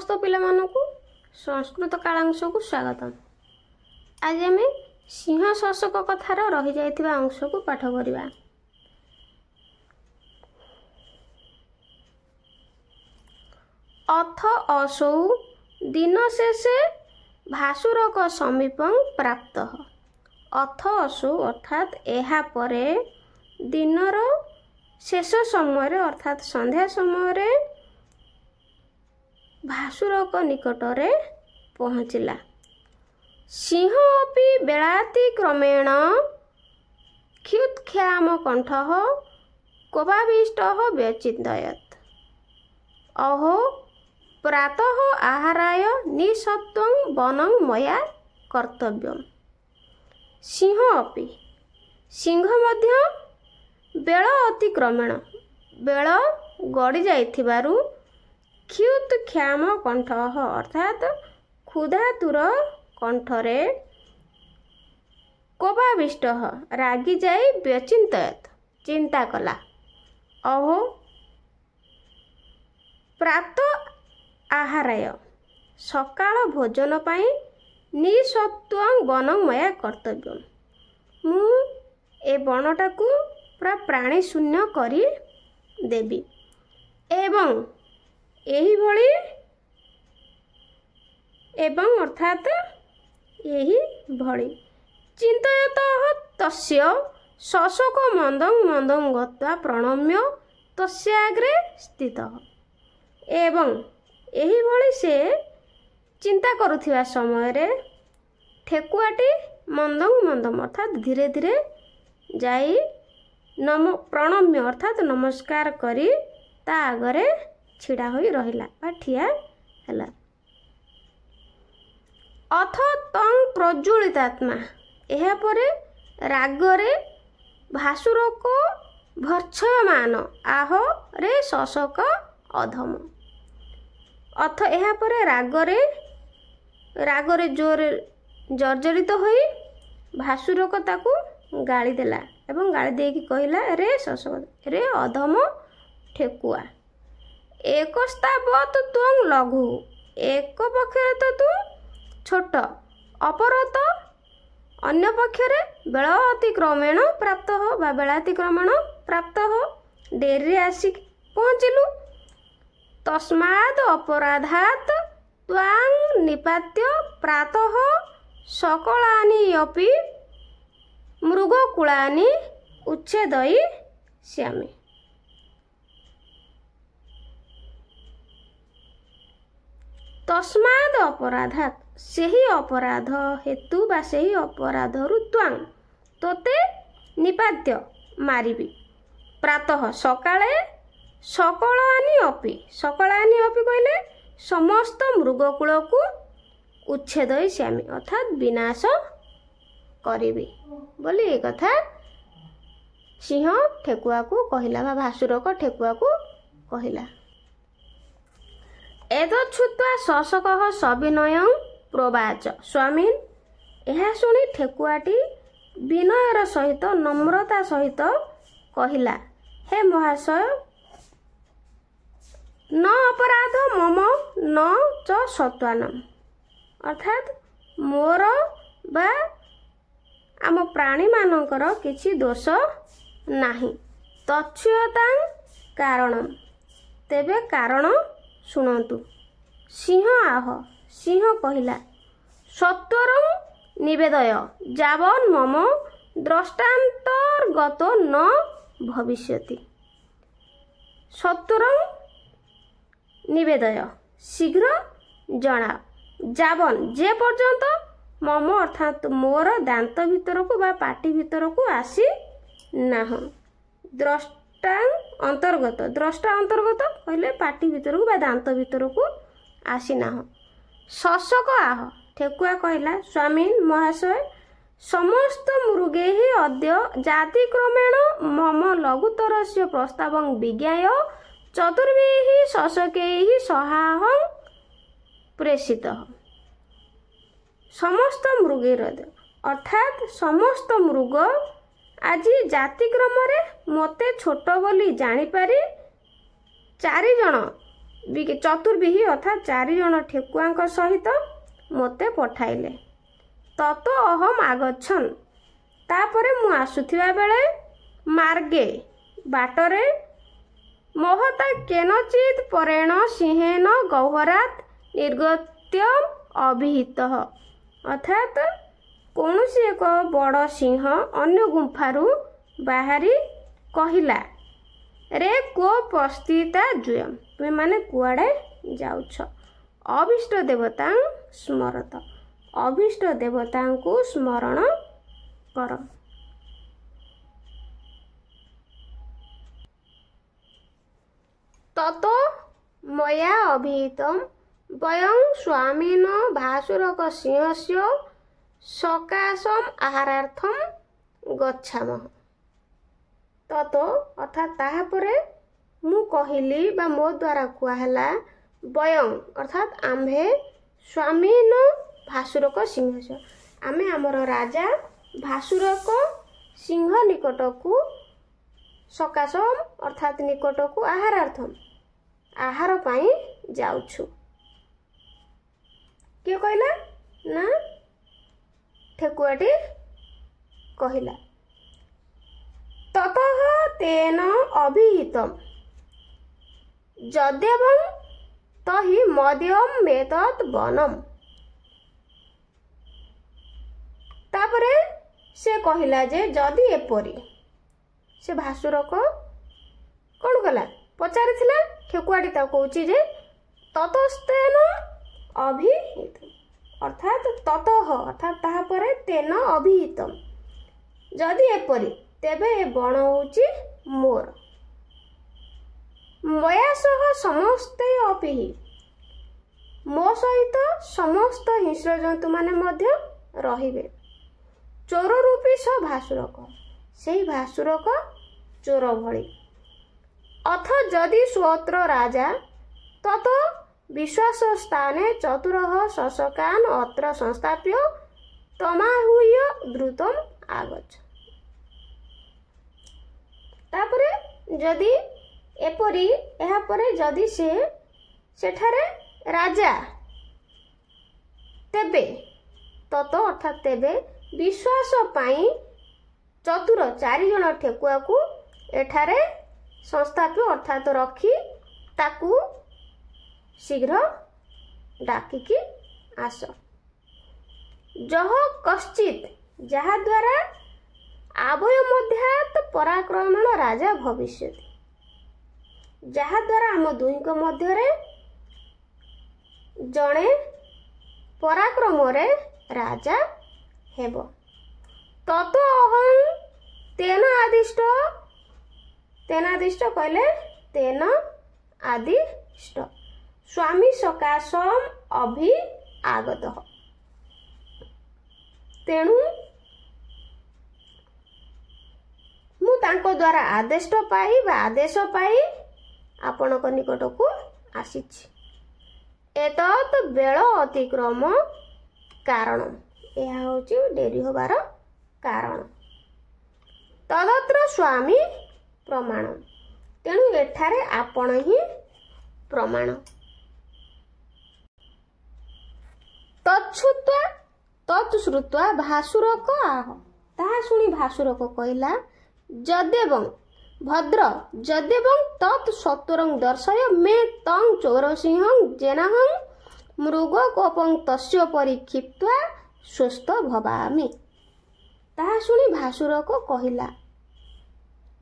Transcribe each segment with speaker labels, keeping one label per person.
Speaker 1: समस्त पिला मानकु संस्कृत कालांश को स्वागतम। आज आम सिंह शोषक कथार रही जाइथिबा अंश को पाठ करिबा। अथ असौ दिन शेषे भासुरक समीपं प्राप्त। अथ असौ अर्थात एहा परे दिनर शेष समय अर्थात संध्या समय भासुरक निकटरे पहुँचला। सिंह अपि बेलातिक्रमेण ख्युत्क्षाम कंठः कोपाविष्टः व्यचिन्तयत्। अहो प्रातः आहाराय निःसत्त्वं वनं मया कर्तव्यम्। सिंह अपि सिंह मध्य बेल अतिक्रमेण बेल गड़ी जाइथिबारु ख्युत्क्षाम कंठ अर्थात क्षुधातुर कंठरे कोपाविष्ट रागी जाई व्यचिन्तयत् चिंता कला। अहो प्रात आहाराय सकाळ भोजन पाई निःसत्त्वं वनं मया कर्तव्यम्। मु ए वनटाकू पूरा प्राणी शून्य करी देबी एवं एही भली एवं अर्थात एही भली चिंतयतः तस्य शोषक मंदं मंदं गत्वा प्रणम्य तस्याग्रे स्थितः। एवं एही भली से चिंता करुथिबा समय रे ठेकुआटी मंदं मंदम अर्थात धीरे धीरे जाई प्रणम्य अर्थात नमस्कार करी ता आगरे छिड़ा होई रहिला बा ठिया हैला। अथ तं प्रज्वलितात्मा एहा परे रागरे भासुर को भर्त्सयमान आह रे शोषक अधम। अथ एहा परे रागरे जोर जर्जरित होई भासुरक ताकू गाली देला एवं गाली देकी कहिला रे शोषक रे अधम ठेकुआ एकस्तावत त्वं लघु एक पक्षरे तो तू छोट अपरत अन्य पक्षरे बेल अतिक्रमेण प्राप्त हो बा बेलातिक्रमण प्राप्त हो डेरी आसी पहुँचलु। तस्माद् अपराधात् त्वां निपात्य प्रातः सकलानि अपि मृगकुलानि उच्छेदयिष्यामि। तस्माद् अपराधात् सेही अपराध हेतु बा सेही अपराधरु त्वां तोते निपात्य मारिबी प्रातः सकाळे सकलानि अपि कहले समस्त मृगकुल को उच्छेदयिष्यामि अर्थात विनाश करिबी बोली ए कथा सिंह ठेकुआ को कहिला बा भासुरक ठेकुआ को कहिला। एतच्छ्रुत्वा शोषकः सविनयं प्रोवाच स्वामिन्। यह शुणी ठेकुआटी विनयर सहित नम्रता सहित कहिला हे महाशय न अपराध मम न च सत्वानम अर्थात मोर बा आम प्राणी मानकर किछि दोष नाही। तच्छ्रुतां कारणम तेबे कारण शुणन्तु। सिंह आह सिंह कहिला सत्वरं निवेदय जावन् मम द्रष्टान्तर्गत न भविष्यति। सत्वरं निवेदय शीघ्र जना जावन् जे पर्यंत मम अर्थात मोर दांत भीतर को बा पाटी भीतर को आसी नाह। द्रष्टा अंतर्गत कहले पाटी भीतर को बा दांत भीतर को आसी नाह। शोषक आह ठेकुआ कहला स्वामीन महाशय समस्त मृगे ही अद्य जातिक्रमेण मम लघुतरस्य प्रस्तावं विज्ञाय चतुर्भिः शोषकैः सहाहं प्रेषितः। समस्त मृगेर अर्थात समस्त मृग आज जातिक्रम मते छोट बोली जानी पारी 4 जन ଚତୁର୍ବିହୀ ଅର୍ଥାତ୍ 4 ଜଣ ଠେକୁଆଙ୍କ ସହିତ ମୋତେ ପଠାଇଲେ। ତତ ଅହମ୍ ଆଗଛନ୍, ତାପରେ ମୁଁ ଆସୁଥିବା ବେଳେ ମାର୍ଗେ ବାଟରେ ମହତା କେନଚିତ୍ ପରେଣ ସିଂହେନ ଗହ୍ୱରାତ୍ ନିର୍ଗତ୍ୟ ଅଭିହିତ, ଅର୍ଥାତ୍ କୌଣସି ଏକ ବଡ଼ ସିଂହ ଅନ୍ୟ ଗୁମ୍ଫାରୁ ବାହାରି କହିଲା, ରେ କୋ ପସ୍ତିତା ଜୁୟମ୍, ତୁମେମାନେ କୁଆଡ଼େ ଯାଉଛ? ଅଭୀଷ୍ଟ ଦେବତା ସ୍ମରତ, ଅଭୀଷ୍ଟ ଦେବତାଙ୍କୁ ସ୍ମରଣ କର। ତତ ମୟା ଅଭିହିତମ୍ ବୟଂ ସ୍ୱାମୀନ ଭାସୁରକ ସିଂହସ୍ୟ ସକାଶମ୍ ଆହାରାର୍ଥମ୍ ଗଚ୍ଛାମଃ। ତତ ଅର୍ଥାତ୍ ତାହାପରେ ମୁଁ କହିଲି ବା ମୋ ଦ୍ୱାରା କୁହାହେଲା, ବୟଂ ଅର୍ଥାତ୍ ଆମ୍ଭେ, ସ୍ୱାମୀନ ଭାସୁରକ ସିଂହସ୍ୟ, ଆମେ ଆମର ରାଜା ଭାସୁରକ ସିଂହ ନିକଟକୁ, ସକାଶମ୍ ଅର୍ଥାତ୍ ନିକଟକୁ, ଆହାରାର୍ଥମ୍ ଆହାର ପାଇଁ ଯାଉଛୁ। କିଏ କହିଲା? ନା ଠେକୁଆଟି କହିଲା। ତତଃ ତେନ ଅଭିହିତମ୍ ଯଦ୍ୟବଂ ତହି ମଦ୍ୟମ୍ ମେତତ୍ ବନମ୍, ତାପରେ ସେ କହିଲା ଯେ ଯଦି ଏପରି, ସେ ଭାସୁରକ କ'ଣ କଲା? ପଚାରିଥିଲା। ଠେକୁଆଟି ତାକୁ କହୁଛି ଯେ ତତସ୍ତେନ ଅଭିହିତ, ଅର୍ଥାତ୍ ତତଃ ଅର୍ଥାତ୍ ତାହାପରେ, ତେନ ଅଭିହିତ ଯଦି ଏପରି, ତେବେ ଏ ବଣ ହେଉଛି ମୋର। ମୟା ସହ ସମସ୍ତେ ଅପିହି, ମୋ ସହିତ ସମସ୍ତ ହିଂସ୍ର ଜନ୍ତୁମାନେ ମଧ୍ୟ ରହିବେ। ଚୋର ରୂପୀ ସ ଭାସୁରକ, ସେହି ଭାସୁରକ ଚୋର ଭଳି। ଅଥ ଯଦି ସ୍ୱୋତ୍ର ରାଜା ତତ ବିଶ୍ୱାସ ସ୍ଥାନେ ଚତୁରଃ ଶଶକାନ୍ ଅତ୍ର ସଂସ୍ଥାପ୍ୟ ତମାହୁୟ ଦ୍ରୁତମ୍ ଆଗଚ୍ଛ। ତାପରେ ଯଦି ଏପରି, ଏହାପରେ ଯଦି ସେ ସେଠାରେ ରାଜା, ତେବେ ତତ ଅର୍ଥାତ୍ ତେବେ ବିଶ୍ୱାସ ପାଇଁ ଚତୁର 4 ଜଣ ଠେକୁଆକୁ ଏଠାରେ ସଂସ୍ଥାପ୍ୟ ଅର୍ଥାତ୍ ରଖି ତାକୁ ଶୀଘ୍ର ଡାକିକି ଆସ। ଯହ କଶ୍ଚିତ୍, ଯାହାଦ୍ୱାରା ଆଭୟ ମଧ୍ୟାତ୍ ପରାକ୍ରମଣ ରାଜା ଭବିଷ୍ୟତି, ଯାହାଦ୍ୱାରା ଆମ ଦୁହିଁଙ୍କ ମଧ୍ୟରେ ଜଣେ ପରାକ୍ରମରେ ରାଜା ହେବ। ତତ ଅହଂ ତେନ ଆଦିଷ୍ଟ, ତେନ ଆଦିଷ୍ଟ କହିଲେ ତେନ ଆଦିଷ୍ଟ ସ୍ୱାମୀ ସକାଶମ୍ ଅଭି ଆଗତଃ, ତେଣୁ ମୁଁ ତାଙ୍କ ଦ୍ୱାରା ଆଦେଶ ପାଇ ଆପଣଙ୍କ ନିକଟକୁ ଆସିଛି। ଏତତ୍ ବେଳ ଅତିକ୍ରମ କାରଣ, ଏହା ହେଉଛି ଡେରି ହେବାର କାରଣ। ତଦତ୍ର ସ୍ୱାମୀ ପ୍ରମାଣ, ତେଣୁ ଏଠାରେ ଆପଣ ହିଁ ପ୍ରମାଣ। ତତ୍ ଶ୍ରୁତ୍ୱା ଭାସୁରକ ଆହ, ତାହା ଶୁଣି ଭାସୁରକ କହିଲା, ଯଦ୍ୟବଂ ଭଦ୍ର ଯଦ୍ୟବଂ ତତ୍ ସତ୍ୱରଂ ଦର୍ଶୟ ମେ ତଂ ଚୌରସିଂହଂ ଜେନାହଂ ମୃଗ କୋପଂ ତସ୍ୟ ପରିକ୍ଷିପ୍ତ୍ୱା ସୁସ୍ଥ ଭବାମି। ତାହା ଶୁଣି ଭାସୁରକ କହିଲା,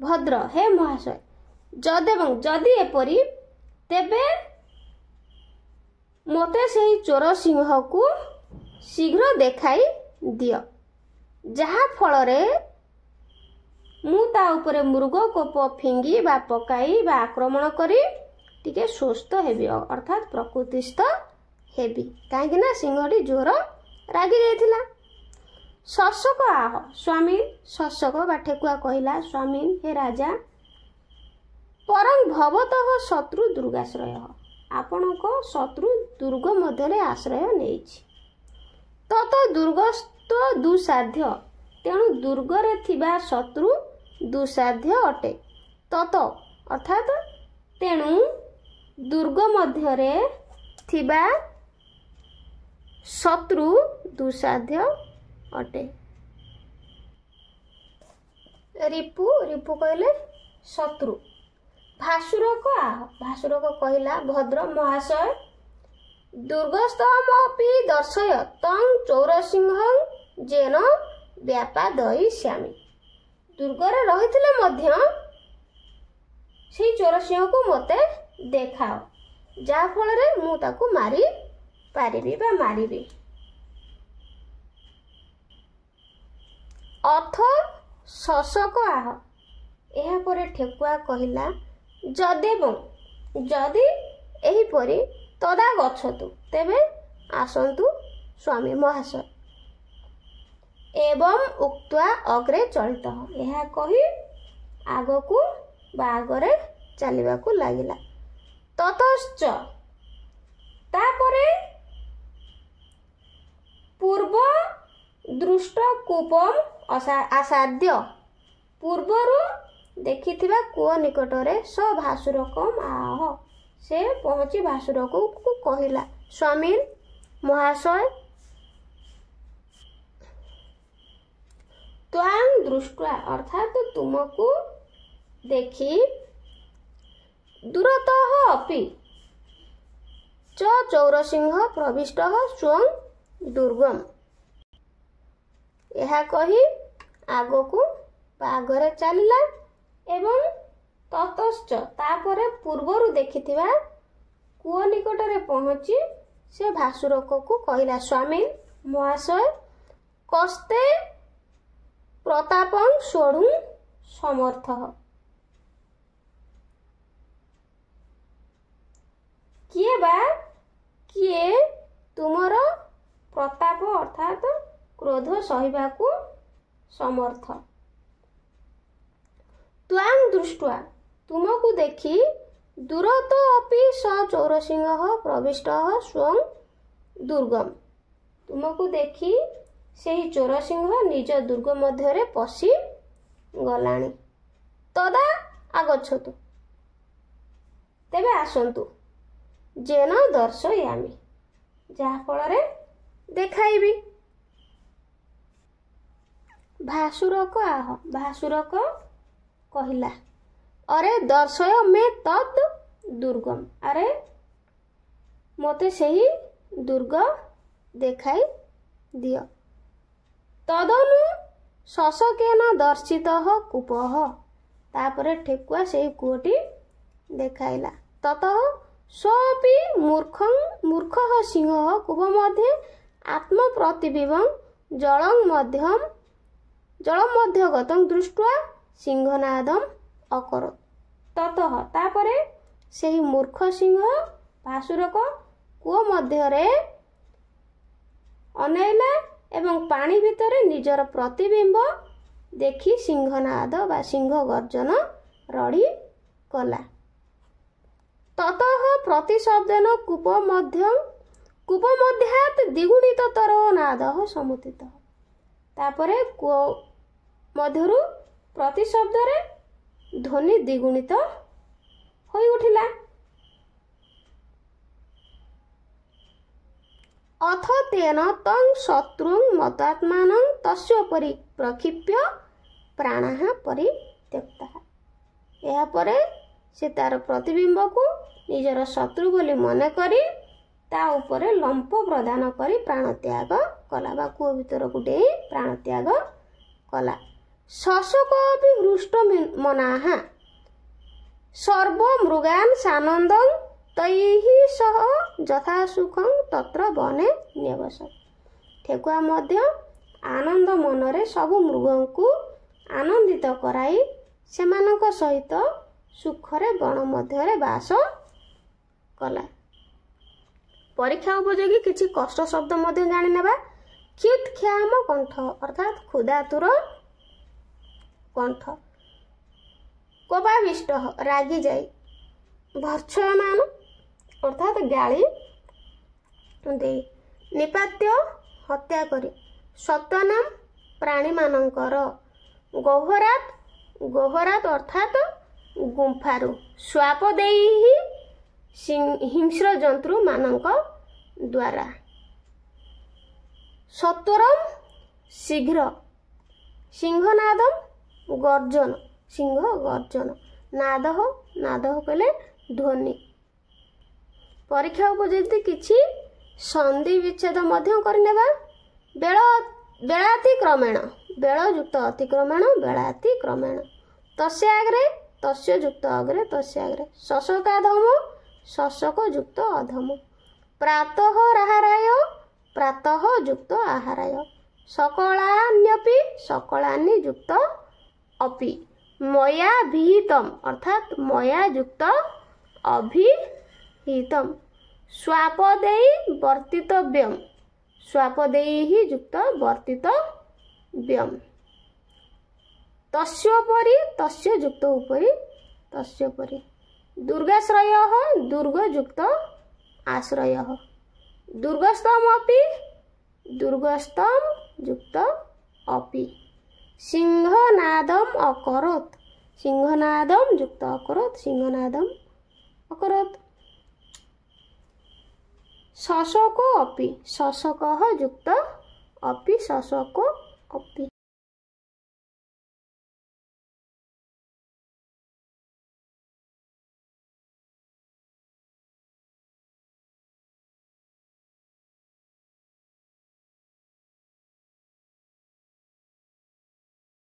Speaker 1: ଭଦ୍ର ହେ ମହାଶୟ, ଯଦ୍ୟବଂ ଯଦି ଏପରି, ତେବେ ମୋତେ ସେହି ଚୋର ସିଂହକୁ ଶୀଘ୍ର ଦେଖାଇ ଦିଅ, ଯାହା ଫଳରେ ମୁଁ ତା ଉପରେ ମୃଗ କୋପ ଫିଙ୍ଗି ବା ପକାଇ ବା ଆକ୍ରମଣ କରି ଟିକେ ସୁସ୍ଥ ହେବି, ଅର୍ଥାତ୍ ପ୍ରକୃତିସ୍ଥ ହେବି। କାହିଁକି ନା ସିଂହଟି ଜୋର ରାଗି ଯାଇଥିଲା। ଶଶକ ଆହ, ସ୍ୱାମୀ ଶଶକ ବା ଠେକୁଆ କହିଲା, ସ୍ୱାମୀ ହେ ରାଜା, ପରଂ ଭବତଃ ଶତ୍ରୁ ଦୁର୍ଗାଶ୍ରୟ, ଆପଣଙ୍କ ଶତ୍ରୁ ଦୁର୍ଗ ମଧ୍ୟରେ ଆଶ୍ରୟ ନେଇଛି। ତତ ଦୁର୍ଗସ୍ଥ ଦୁଃସାଧ୍ୟ, ତେଣୁ ଦୁର୍ଗରେ ଥିବା ଶତ୍ରୁ ଦୁଃସାଧ୍ୟ ଅଟେ। ତତ ଅର୍ଥାତ୍ ତେଣୁ ଦୁର୍ଗ ମଧ୍ୟରେ ଥିବା ଶତ୍ରୁ ଦୁଃସାଧ୍ୟ ଅଟେ। ରିପୁ କହିଲେ ଶତ୍ରୁ। ଭାସୁରକ ଆହ। ଭାସୁରକ କହିଲା ଭଦ୍ର ମହାଶୟ ଦୁର୍ଗସ୍ଥମପି ଦର୍ଶୟ ତଂ ଚୌରସିଂହଂ ଯେନ ବ୍ୟାପାଦୟିଷ୍ୟାମି। ଦୁର୍ଗରେ ରହିଥିଲେ ମଧ୍ୟ ସେଇ ଚୋରସିଂହକୁ ମୋତେ ଦେଖାଅ, ଯାହା ଫଳରେ ମୁଁ ତାକୁ ମାରି ପାରିବି ବା ମାରିବି। ଅଥ ଶଶକ ଆହ। ଏହାପରେ ଠେକୁଆ କହିଲା ଯଦି ଏହିପରି ତଦା ଗଛତୁ, ତେବେ ଆସନ୍ତୁ ସ୍ୱାମୀ ମହାଶୟ। ଏବଂ ଉକ୍ତ୍ୱା ଅଗ୍ରେ ଚଳିତ। ଏହା କହି ଆଗକୁ ବା ଆଗରେ ଚାଲିବାକୁ ଲାଗିଲା। ତତଶ୍ଚ ତାପରେ ପୂର୍ବ ଦୃଷ୍ଟ କୂପମ୍ ଆସାଦ୍ୟ। ପୂର୍ବରୁ ଦେଖିଥିବା କୂଅ ନିକଟରେ ସ ଭାସୁରକମ୍ ଆହ। ସେ ପହଞ୍ଚି ଭାସୁରକକୁ କହିଲା ସ୍ୱାମୀ ମହାଶୟ ତ୍ୱାଂ ଦୃଷ୍ଟ୍ୱା ଅର୍ଥାତ୍ ତୁମକୁ ଦେଖି ଦୂରତଃ ଅପି च ଚୌରସିଂହ ପ୍ରବିଷ୍ଟ ସ୍ୱଂ ଦୁର୍ଗମ୍। ଏହା କହି ଆଗକୁ ବା ଆଗରେ ଚାଲିଲା ଏବଂ ତତଶ୍ଚ ତାପରେ ପୂର୍ବରୁ ଦେଖିଥିବା କୂଅ ନିକଟରେ ପହଞ୍ଚି ସେ ଭାସୁରକକୁ କହିଲା ସ୍ୱାମୀ ମହାଶୟ କସ୍ତେ ପ୍ରତାପଂ ଷୋଢ଼ୁଂ ସମର୍ଥ। କିଏ ତୁମର ପ୍ରତାପ ଅର୍ଥାତ୍ କ୍ରୋଧ ସହିବାକୁ ସମର୍ଥ। ତ୍ୱାଂ ଦୃଷ୍ଟ୍ୱା ତୁମକୁ ଦେଖି ଦୂରତ ଅପି ସ ଚୌରସିଂହ ପ୍ରବିଷ୍ଟ ସ୍ୱଂ ଦୁର୍ଗମ୍। ତୁମକୁ ଦେଖି ସେହି ଚୋରସିଂହ ନିଜ ଦୁର୍ଗ ମଧ୍ୟରେ ପଶି ଗଲାଣି। ତଦା ଆଗଚ୍ଛତୁ ତେବେ ଆସନ୍ତୁ। ଯେନ ଦର୍ଶୟାମି ଯାହା ଫଳରେ ଦେଖାଇବି। ଭାସୁରକ ଆହ। ଭାସୁରକ କହିଲା ଅରେ ଦର୍ଶୟ ମେ ତଦ୍ ଦୁର୍ଗମ୍। ଆରେ ମୋତେ ସେହି ଦୁର୍ଗ ଦେଖାଇ ଦିଅ। ତଦନୁ ଶଶକେନ ଦର୍ଶିତଃ କୂପଃ। ତାପରେ ଠେକୁଆ ସେହି କୂଅଟି ଦେଖାଇଲା। ତତଃ ସୋପି ମୂର୍ଖଃ ସିଂହ କୂପ ମଧ୍ୟରେ ଆତ୍ମପ୍ରତିବିମ୍ବଂ ଜଳଂ ମଧ୍ୟଗତଂ ଦୃଷ୍ଟ୍ୱା ସିଂହନାଦଂ ଅକରୋତ୍। ତତଃ ତାପରେ ସେହି ମୂର୍ଖ ସିଂହ ଭାସୁରକ କୂଅ ମଧ୍ୟରେ ଅନେଇଲା ଏବଂ ପାଣି ଭିତରେ ନିଜର ପ୍ରତିବିମ୍ବ ଦେଖି ସିଂହନାଦ ବା ସିଂହ ଗର୍ଜନ ରଡ଼ି କଲା। ତତଃ ପ୍ରତିଶବ୍ଦେନ କୂପ ମଧ୍ୟାତ୍ ଦ୍ୱିଗୁଣିତତର ନାଦଃ ସମୁତ୍ଥିତଃ। ତାପରେ କୂଅ ମଧ୍ୟରୁ ପ୍ରତିଶବ୍ଦରେ ଧ୍ୱନି ଦ୍ୱିଗୁଣିତ ହୋଇ ଉଠିଲା। ଅଥ ତେନ ତଂ ଶତ୍ରୁଂ ମତାତ୍ମାନଂ ତସ୍ୟୋପରି ପ୍ରକ୍ଷିପ୍ୟ ପ୍ରାଣଃ ପରିତ୍ୟକ୍ତଃ। ଏହାପରେ ସେ ତାର ପ୍ରତିବିମ୍ବକୁ ନିଜର ଶତ୍ରୁ ବୋଲି ମନେ କରି ତା ଉପରେ ଲମ୍ପ ପ୍ରଦାନ କରି ପ୍ରାଣତ୍ୟାଗ କଲା ବା କୂଅ ଭିତରକୁ ଡେଇଁ ପ୍ରାଣତ୍ୟାଗ କଲା। ଶଶକୋପି ହୃଷ୍ଟ ମନାଃ ସର୍ବମୃଗାନ୍ ସାନନ୍ଦଂ ତୈଃ ସହ ଯଥାସୁଖଂ ତତ୍ର ବନେ ନ୍ୟବସତ୍। ଠେକୁଆ ମଧ୍ୟ ଆନନ୍ଦ ମନରେ ସବୁ ମୃଗଙ୍କୁ ଆନନ୍ଦିତ କରାଇ ସେମାନଙ୍କ ସହିତ ସୁଖରେ ବଣ ମଧ୍ୟରେ ବାସ କଲା। ପରୀକ୍ଷା ଉପଯୋଗୀ କିଛି କଷ୍ଟ ଶବ୍ଦ ମଧ୍ୟ ଜାଣିନେବା। କ୍ଷିତ୍ କ୍ଷାମ କଣ୍ଠ ଅର୍ଥାତ୍ କ୍ଷୁଧାତୁର କଣ୍ଠ। କୋପାବିଷ୍ଟ ରାଗି ଯାଇ। ଭର୍ତ୍ସୟମାନ ଅର୍ଥାତ୍ ଗାଳି ଦେଇ। ନିପାତ୍ୟ ହତ୍ୟା କରି। ସତ୍ୱାନାମ ପ୍ରାଣୀମାନଙ୍କର। ଗୋହରାତ ଅର୍ଥାତ୍ ଗୁମ୍ଫାରୁ। ସ୍ୱାପ ଦେଇ ହିଂସ୍ର ଜନ୍ତୁ ମାନଙ୍କ ଦ୍ୱାରା। ସତ୍ୱରମ୍ ଶୀଘ୍ର। ସିଂହନାଦମ୍ ଗର୍ଜନ। ସିଂହ ଗର୍ଜନ। ନାଦଃ ନାଦଃ କହିଲେ ଧ୍ୱନି। ପରୀକ୍ଷା ଉପଯୁକ୍ତ କିଛି ସନ୍ଧି ବିଚ୍ଛେଦ ମଧ୍ୟ କରିନେବା। ବେଳାତିକ୍ରମେଣ। ବେଳ ଯୁକ୍ତ ଅତିକ୍ରମଣ ବେଳାତିକ୍ରମେଣ। ତସ୍ୟ ଆଗରେ ତସ୍ୟ ଯୁକ୍ତ ଅଗ୍ରେ ତସ୍ୟ ଆଗରେ। ଶଶକାଧମ ଶଶକ ଯୁକ୍ତ ଅଧମ। ପ୍ରାତଃ ଆହାରାୟ ପ୍ରାତଃ ଯୁକ୍ତ ଆହାରାୟ। ସକଳାନ୍ୟପି ସକଳାନି ଯୁକ୍ତ अपि। मया विहितम अर्थात मया युक्त अभिहितम। स्वापदेयी वर्तितव्यम स्वापदेयी युक्त वर्तितव्यम। तस्योपरि तस्य युक्त उपरि तस्योपरि। दुर्गाश्रयः दुर्ग युक्त आश्रयः। दुर्गस्थमपि दुर्गस्थम युक्त अपि। सिंहनादम अकरोत् सिंहनादम युक्त अकरोत् सिंहनादम अकरोत्। शशको अपि शशकः युक्त अपि शशको अपि।